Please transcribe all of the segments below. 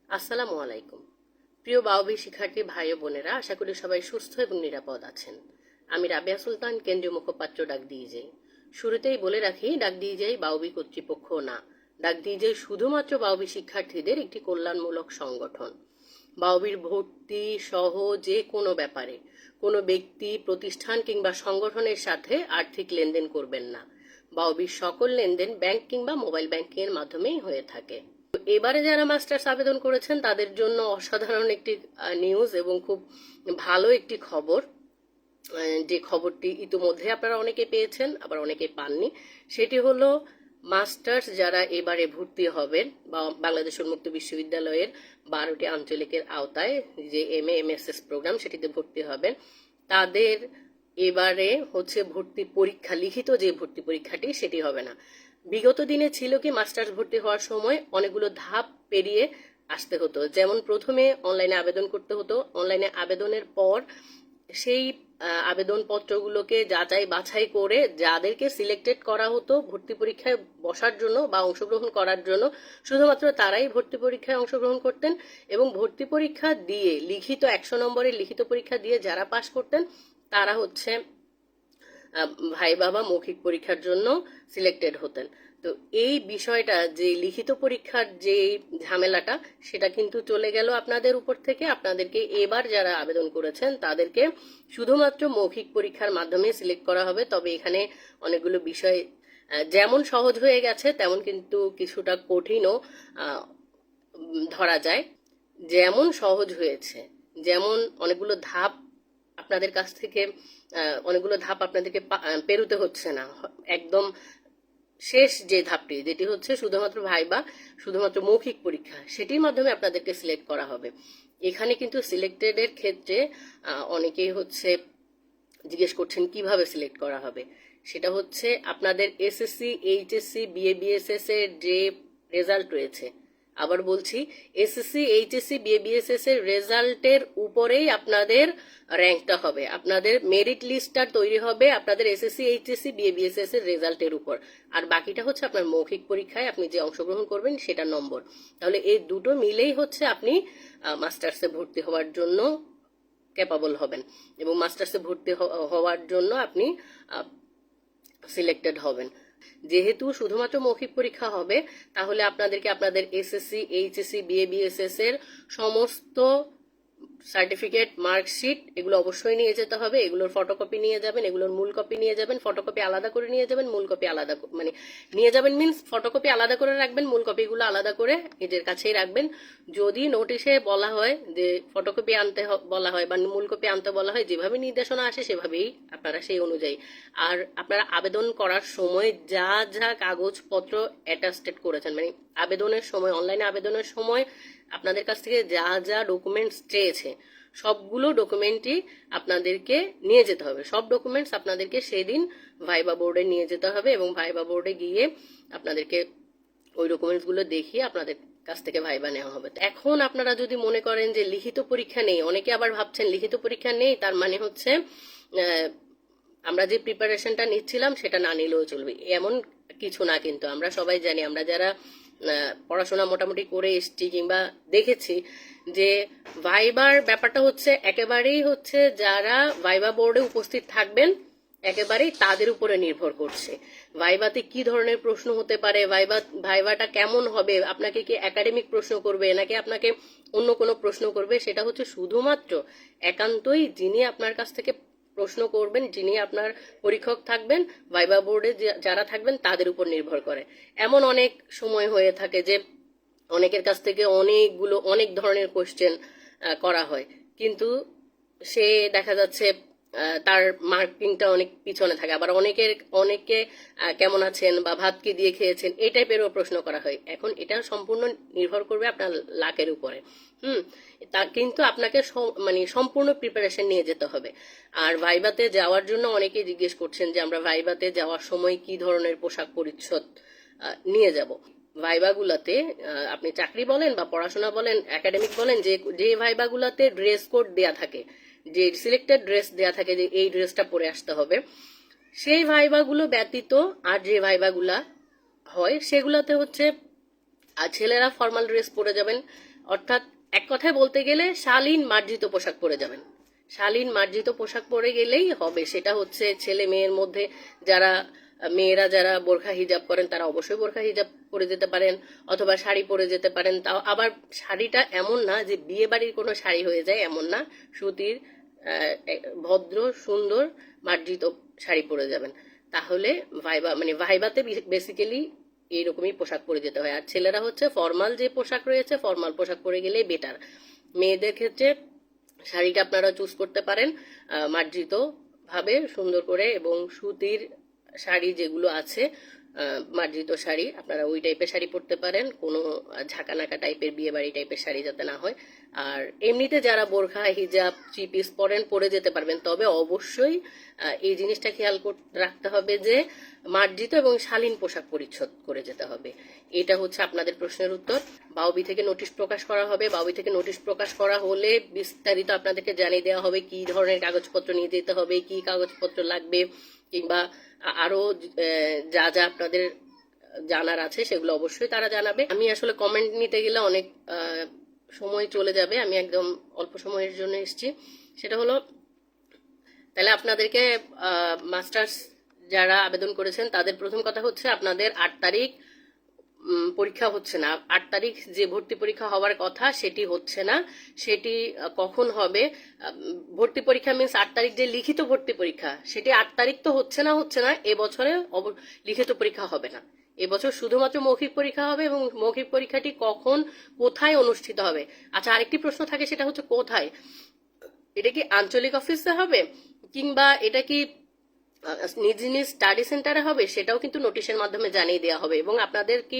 আসসালামু আলাইকুম। প্রিয় বাওবি শিক্ষার্থী ভাই ও বোনেরা, আশা করি সবাই সুস্থ এবং নিরাপদ আছেন। আমি রাবেয়া সুলতান, কেন্দ্রীয় মুখপাত্র ডাক ডিজে। শুরুতেই বলে রাখি, ডাক ডিজে বাওবি কর্তৃপক্ষ না। ডাক ডিজে শুধুমাত্র বাওবি শিক্ষার্থীদের একটি কল্যাণমূলক সংগঠন। বাওবির ভর্তি সহ যে কোনো ব্যাপারে কোনো ব্যক্তি, প্রতিষ্ঠান কিংবা সংগঠনের সাথে আর্থিক লেনদেন করবেন না। বাওবির সকল লেনদেন ব্যাংক কিংবা মোবাইল ব্যাংকিং এর মাধ্যমেই হয়ে থাকে। এবারে যারা মাস্টার্স আবেদন করেছেন তাদের জন্য অসাধারণ একটি নিউজ এবং খুব ভালো একটি খবর, যে খবরটি ইতিমধ্যে আপনারা অনেকে পেয়েছেন, আবার অনেকে পাননি। সেটি হলো মাস্টার্স যারা এবারে ভর্তি হবেন বা বাংলাদেশ উন্মুক্ত বিশ্ববিদ্যালয়ের 12টি আঞ্চলিকের আওতায় যে MA/MSS প্রোগ্রাম সেটিতে ভর্তি হবেন, তাদের এবারে হচ্ছে ভর্তি পরীক্ষা, লিখিত যে ভর্তি পরীক্ষাটি সেটি হবে না। বিগত দিনে ছিল কি, মাস্টার্স ভর্তি হওয়ার সময় অনেকগুলো ধাপ পেরিয়ে আসতে হতো। যেমন প্রথমে অনলাইনে আবেদন করতে হতো, অনলাইনে আবেদনের পর সেই আবেদনপত্রগুলোকে যাচাই বাছাই করে যাদেরকে সিলেক্টেড করা হতো ভর্তি পরীক্ষায় বসার জন্য বা অংশগ্রহণ করার জন্য, শুধুমাত্র তারাই ভর্তি পরীক্ষায় অংশগ্রহণ করতেন। এবং ভর্তি পরীক্ষা দিয়ে লিখিত 100 নম্বরের লিখিত পরীক্ষা দিয়ে যারা পাশ করতেন তারা হচ্ছে ভাইবা বা মৌখিক পরীক্ষার জন্য সিলেক্টেড হতেন। তো এই বিষয়টা, যে লিখিত পরীক্ষার যে ঝামেলাটা, সেটা কিন্তু চলে গেল আপনাদের উপর থেকে। আপনাদেরকে এবার যারা আবেদন করেছেন তাদেরকে শুধুমাত্র মৌখিক পরীক্ষার মাধ্যমে সিলেক্ট করা হবে। তবে এখানে অনেকগুলো বিষয় যেমন সহজ হয়ে গেছে তেমন কিন্তু কিছুটা কঠিনও ধরা যায়। যেমন সহজ হয়েছে, যেমন অনেকগুলো ধাপ আপনাদের কাছ থেকে অনেকগুলো ধাপ আপনাদেরকে পেরোতে হচ্ছে না। একদম শেষ যে ধাপটি, যেটি হচ্ছে শুধুমাত্র ভাইবা, শুধুমাত্র মৌখিক পরীক্ষা, সেটির মাধ্যমে আপনাদেরকে সিলেক্ট করা হবে। এখানে কিন্তু সিলেক্টেডের ক্ষেত্রে অনেকেই হচ্ছে জিজ্ঞেস করছেন কিভাবে সিলেক্ট করা হবে। সেটা হচ্ছে আপনাদের SSC, HSC, BA, BSS এর যে রেজাল্ট রয়েছে, আবার বলছি, SSC, HSC, BA, BSS এর রেজাল্টের উপরেই আপনাদের র্যাঙ্কটা হবে। আপনাদের মেরিট লিস্টটা তৈরি হবে আপনাদের SSC, HSC, BA, BSS এর রেজাল্টের উপর। আর বাকিটা হচ্ছে আপনার মৌখিক পরীক্ষায় আপনি যে অংশগ্রহণ করবেন সেটা নম্বর। তাহলে এই দুটো মিলেই হচ্ছে আপনি মাস্টার্সে ভর্তি হওয়ার জন্য ক্যাপাবল হবেন এবং মাস্টার্সে ভর্তি হওয়ার জন্য আপনি সিলেক্টেড হবেন। যেহেতু শুধুমাত্র মৌখিক পরীক্ষা হবে, তাহলে আপনাদেরকে আপনাদের SSC, HSC, BA, BSS এর সমস্ত সার্টিফিকেট, মার্কশিট এগুলো অবশ্যই নিয়ে যেতে হবে। এগুলোর ফটোকপি নিয়ে যাবেন, এগুলোর মূল কপি নিয়ে যাবেন। ফটোকপি আলাদা করে নিয়ে যাবেন, মূল কপি আলাদা, মানে নিয়ে যাবেন মিনস ফটোকপি আলাদা করে রাখবেন, মূল কপিগুলো আলাদা করে নিজের কাছেই রাখবেন। যদি নোটিশে বলা হয় যে ফটোকপি আনতে বলা হয় বা মূল কপি আনতে বলা হয়, যেভাবে নির্দেশনা আসে সেভাবেই আপনারা সেই অনুযায়ী। আর আপনারা আবেদন করার সময় যা যা কাগজপত্র অ্যাটাস্টেড করেছেন, মানে আবেদনের সময়, অনলাইনে আবেদনের সময় আপনাদের কাছ থেকে যা যা ডকুমেন্টস চেয়েছে সবগুলো ডকুমেন্টই আপনাদেরকে নিয়ে যেতে হবে। সব ডকুমেন্টস আপনাদেরকে সেদিন ভাইবা বোর্ডে নিয়ে যেতে হবে এবং ভাইবা বোর্ডে গিয়ে আপনাদেরকে ওই ডকুমেন্টসগুলো দেখিয়ে আপনাদের কাছ থেকে ভাইবা নেওয়া হবে। এখন আপনারা যদি মনে করেন যে লিখিত পরীক্ষা নেই, অনেকে আবার ভাবছেন লিখিত পরীক্ষা নেই তার মানে হচ্ছে আমরা যে প্রিপারেশনটা নিচ্ছিলাম সেটা না নিলেও চলবে, এমন কিছু না। কিন্তু আমরা সবাই জানি, আমরা যারা পড়াশোনা মোটামুটি করে এসছি কিংবা দেখেছি, যে ভাইবার ব্যাপারটা হচ্ছে একেবারেই হচ্ছে যারা ভাইবা বোর্ডে উপস্থিত থাকবেন একেবারেই তাদের উপরে নির্ভর করছে। ভাইবাতে কি ধরনের প্রশ্ন হতে পারে, ভাইবাটা কেমন হবে, আপনাকে কি একাডেমিক প্রশ্ন করবে নাকি আপনাকে অন্য কোনো প্রশ্ন করবে, সেটা হচ্ছে শুধুমাত্র একান্তই যিনি আপনার কাছ থেকে প্রশ্ন করবেন, যিনি আপনার পরীক্ষক থাকবেন, ভাইবা বোর্ডে যারা থাকবেন তাদের উপর নির্ভর করে। এমন অনেক সময় হয়ে থাকে যে অনেকের কাছ থেকে অনেক ধরনের কোশ্চেন করা হয়, কিন্তু সে দেখা যাচ্ছে তার মার্কিংটা অনেক পিছনে থাকে। আবার অনেকে কেমন আছেন বা ভাত কি দিয়ে খেয়েছেন এই টাইপেরও প্রশ্ন করা হয়। এখন এটা সম্পূর্ণ নির্ভর করবে আপনার লাকের উপরে। তা কিন্তু আপনাকে মানে সম্পূর্ণ প্রিপারেশন নিয়ে যেতে হবে। আর ভাইবাতে যাওয়ার জন্য অনেকেই জিজ্ঞেস করছেন যে আমরা ভাইবাতে যাওয়ার সময় কি ধরনের পোশাক পরিচ্ছদ নিয়ে যাব। ভাইবাগুলাতে আপনি চাকরি বলেন বা পড়াশোনা বলেন, একাডেমিক বলেন, যে ভাইবাগুলাতে ড্রেস কোড দেয়া থাকে, যে সিলেক্টেড ড্রেস দেয়া থাকে যে এই ড্রেসটা পরে আসতে হবে, সেই ভাইবাগুলো ব্যতীত আর যে ভাইবাগুলা হয় সেগুলাতে হচ্ছে আর ছেলেরা ফর্মাল ড্রেস পরে যাবেন, অর্থাৎ এক কথায় বলতে গেলে শালীন মার্জিত পোশাক পরে যাবেন। শালীন মার্জিত পোশাক পরে গেলেই হবে। সেটা হচ্ছে ছেলে মেয়ের মধ্যে মেয়েরা যারা বোরখা হিজাব করেন তারা অবশ্যই বোরখা হিজাব পরে যেতে পারেন, অথবা শাড়ি পরে যেতে পারেন। তাও আবার শাড়িটা এমন না যে বিয়ে বাড়ির কোনো শাড়ি হয়ে যায়, এমন না, সুতির ভদ্র সুন্দর মার্জিত শাড়ি পরে যাবেন। তাহলে ভাইবাতে বেসিক্যালি এইরকমই পোশাক পরে যেতে হয়। আর ছেলেরা হচ্ছে ফর্মাল যে পোশাক রয়েছে, ফর্মাল পোশাক পরে গেলেই বেটার। মেয়েদের ক্ষেত্রে শাড়িটা আপনারা চুজ করতে পারেন মার্জিত ভাবে সুন্দর করে, এবং সুতির শাড়ি যেগুলো আছে মার্জিত শাড়ি, আপনারা ওই টাইপের শাড়ি পরতে পারেন, কোনো ঝাঁকানাকা টাইপের বিয়ে বাড়ি টাইপের শাড়ি যাতে না হয়। আর এমনিতে যারা বোরখা হিজাব থ্রি পিস পরেন পরে যেতে পারবেন, তবে অবশ্যই এই জিনিসটা খেয়াল রাখতে হবে যে মার্জিত এবং শালীন পোশাক পরিচ্ছদ করে যেতে হবে। এটা হচ্ছে আপনাদের প্রশ্নের উত্তর। বাউবি থেকে নোটিশ প্রকাশ করা হবে। বাউবি থেকে নোটিশ প্রকাশ করা হলে বিস্তারিত আপনাদেরকে জানিয়ে দেওয়া হবে কি ধরনের কাগজপত্র নিয়ে যেতে হবে, কি কাগজপত্র লাগবে, কিংবা আরো যা যা আপনাদের জানার আছে সেগুলো অবশ্যই তারা জানাবে। আমি আসলে কমেন্ট নিতে গেলে অনেক সময় চলে যাবে, আমি একদম অল্প সময়ের জন্য এসেছি। সেটা হলো, তাহলে আপনাদেরকে মাস্টার্স যারা আবেদন করেছেন তাদের প্রথম কথা হচ্ছে আপনাদের 8 তারিখ পরীক্ষা হচ্ছে না। 8 তারিখ যে ভর্তি পরীক্ষা হওয়ার কথা সেটি হচ্ছে না। সেটি কখন হবে? ভর্তি পরীক্ষা মিন্স 8 তারিখ যে লিখিত ভর্তি পরীক্ষা, সেটি 8 তারিখ তো হচ্ছে না, এবছরে লিখিত পরীক্ষা হবে না। এবছর শুধুমাত্র মৌখিক পরীক্ষা হবে, এবং মৌখিক পরীক্ষাটি কখন কোথায় অনুষ্ঠিত হবে। আচ্ছা, আরেকটি প্রশ্ন থাকে, সেটা হচ্ছে কোথায়? এটা কি আঞ্চলিক অফিসে হবে, কিংবা এটা কি নিজ নিজ স্টাডি সেন্টারে হবে? সেটাও কিন্তু নোটিশের মাধ্যমে জানিয়ে দেওয়া হবে। এবং আপনাদের কি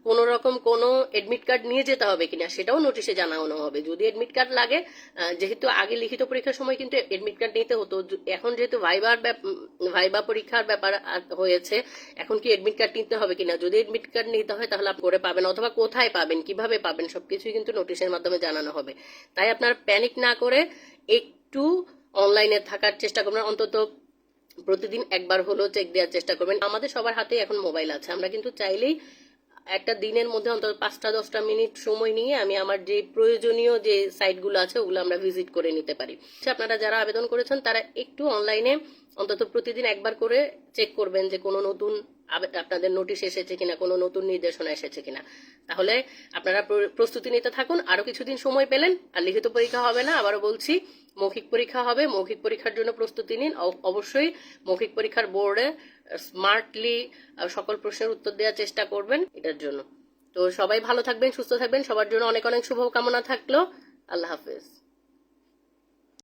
কোনো রকম কোনো এডমিট কার্ড নিয়ে যেতে হবে কিনা সেটাও নোটিশে জানানো হবে। যদি এডমিট কার্ড লাগে, যেহেতু আগে লিখিত পরীক্ষার সময় কিন্তু এডমিট কার্ড নিতে হতো, এখন যেহেতু ভাইবা পরীক্ষার ব্যাপার হয়েছে, এখন কি এডমিট কার্ড নিতে হবে কিনা? যদি এডমিট কার্ড নিতে হয় তাহলে আপনি করে পাবেন, অথবা কোথায় পাবেন, কিভাবে পাবেন, সবকিছুই কিন্তু নোটিশের মাধ্যমে জানানো হবে। তাই আপনারা প্যানিক না করে একটু অনলাইনে থাকার চেষ্টা করবেন, অন্তত প্রতিদিন একবার হলেও চেক দেওয়ার চেষ্টা করবেন। আমাদের সবার হাতে এখন মোবাইল আছে, আমরা কিন্তু চাইলেই একটা দিনের মধ্যে অন্তত 5-10 মিনিট সময় নিয়ে আমি আমার যে প্রয়োজনীয় যে সাইটগুলো আছে ওগুলো আমরা ভিজিট করে নিতে পারি। আপনারা যারা আবেদন করেছেন তারা একটু অনলাইনে অন্তত প্রতিদিন একবার করে চেক করবেন যে কোনো নতুন আপনাদের নোটিশ এসেছে কিনা, কোনো নতুন নির্দেশনা এসেছে কিনা। তাহলে আপনারা প্রস্তুতি নিতে থাকুন। আরো কিছুদিন সময় পেলেন, আর লিখিত পরীক্ষা হবে না, আবারও বলছি মৌখিক পরীক্ষা হবে। মৌখিক পরীক্ষার জন্য প্রস্তুতি নিন। অবশ্যই মৌখিক পরীক্ষার বোর্ডে স্মার্টলি সকল প্রশ্নের উত্তর দেওয়ার চেষ্টা করবেন এটার জন্য। তো সবাই ভালো থাকবেন, সুস্থ থাকবেন, সবার জন্য অনেক অনেক শুভকামনা থাকলো। আল্লাহ হাফেজ।